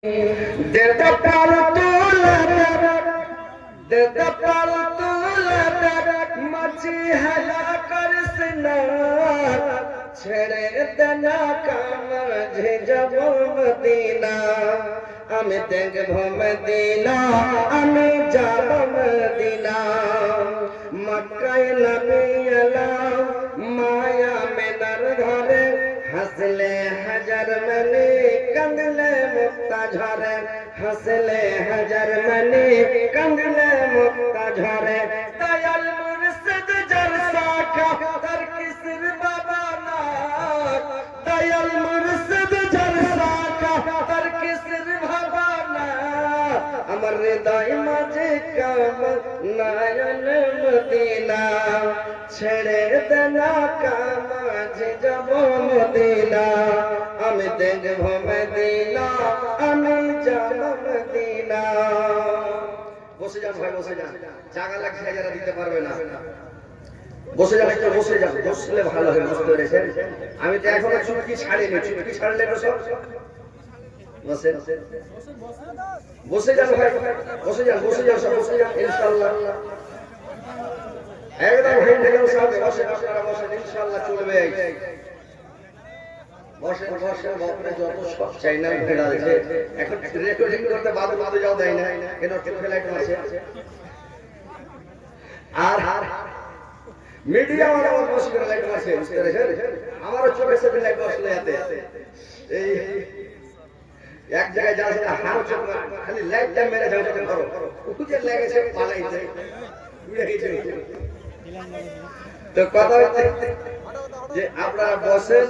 देता पाल तूला मची हला कर सिना छेड़े देना काम जे जब मदीना আমি দেখব মদিনা আমি যাব মদিনা মক্কায় নবী আলাহ মায়া মেনার ঘরে হাসলে হাজার মনে কাঁদলে মুক্তা ঝরে হাসলে হাজার মনে কাঁদলে মুক্তা ঝরে দয়াল মুর্শিদ জলসা কা তার কিসর বাবা না দয়াল মুর্শিদ জলসা কা তার কিসর বাবা না আমার হৃদয় মাঝে কাম নয়ন মদিনা ছেড়ে দেনা কাম মাঝে যাব মদিনা আমি দেখব মদিনা আমি যাব মদিনা বসে যান ভাই বসে যান জায়গা লাগছে যারা দিতে পারবে না বসে যান একটু বসে যান বসলে ভালো হয় বুঝতে পেরেছেন আমি তো এখনো চুটকি ছাড়িনি চুটকি ছাড়লে তো সব বসে বসে যান ভাই বসে যান সব বসে যান ইনশাআল্লাহ একদম হেঁটে গেল সব বসে আপনারা বসে ইনশাআল্লাহ চলবে বসে বসে বাপরে যত সব চ্যানেল ফেলা আছে এখন রেকর্ডিং করতে বাদে যাও দেয় না কেন ফেলাইট আছে আর মিডিয়া वाला बहुत बस कर लाइट मारছে বুঝতে পেরেছেন আমারও চোখে সে লাইট বসলে আতে এই এক জায়গায় যাচ্ছে না হার চোখ খালি লাইটটা মেরে যাও যখন করো উঠে লাগেছে পালাইতে উড়ে গেছে তো কথা হচ্ছে যে আপনারা বসেন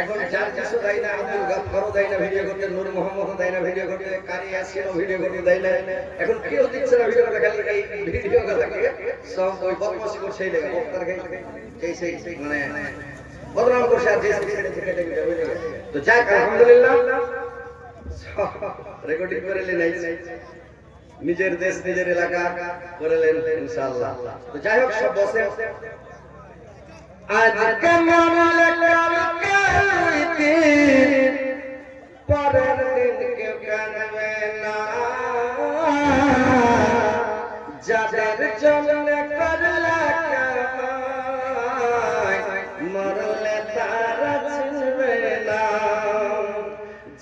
এখন যার কিছু দেয় না আব্দুল গাফফারও দেয় না ভিডিও করতে নূর মোহাম্মদও দেয় না ভিডিও করতে কারি ইয়াসিনও ভিডিও করতে দেয় না এখন কেউ দিচ্ছে না ভিডিও করতে খালি এই ভিডিও কথাকে সব ওই বদমাশি করছে এই লাগে বক্তার সেই মানে বদনাম করছে আর যে তো যাক আলহামদুলিল্লাহ রেকর্ডিং করে নেই নিজের দেশ নিজের এলাকা করে নেন ইনশাআল্লাহ তো যাই হোক সব বসে আজ কেমন কালকে পরের দিন কেউ কানবে না যাদের জন্য করলা কামাই মরলে তারা চিনবে না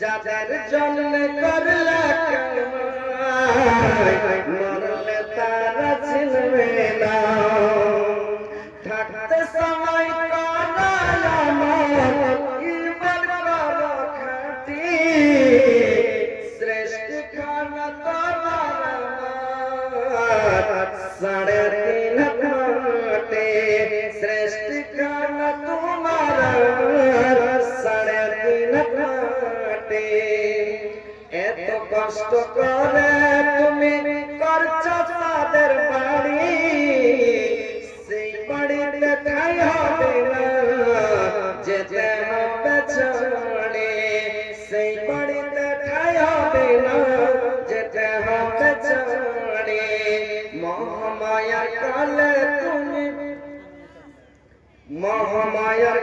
যাদের জন্য করলা কামাই মরলে তারা চিনবে না থাকতে সময় কানায় আমার ইমান করো খাটি শ্রেষ্ঠ খানা তোমার সাড়ে তিন ঘাটে শ্রেষ্ঠ খানা তোমার সাড়ে তিন ঘাটে এত কষ্ট করে তুমি করছো তাদের বাড়ি ঠাই হবে না যেতে হবে চলে সেই বাড়িতে ঠাই হবে না যেতে হবে চলে মহামায়ার কালে তুমি মহামায়ার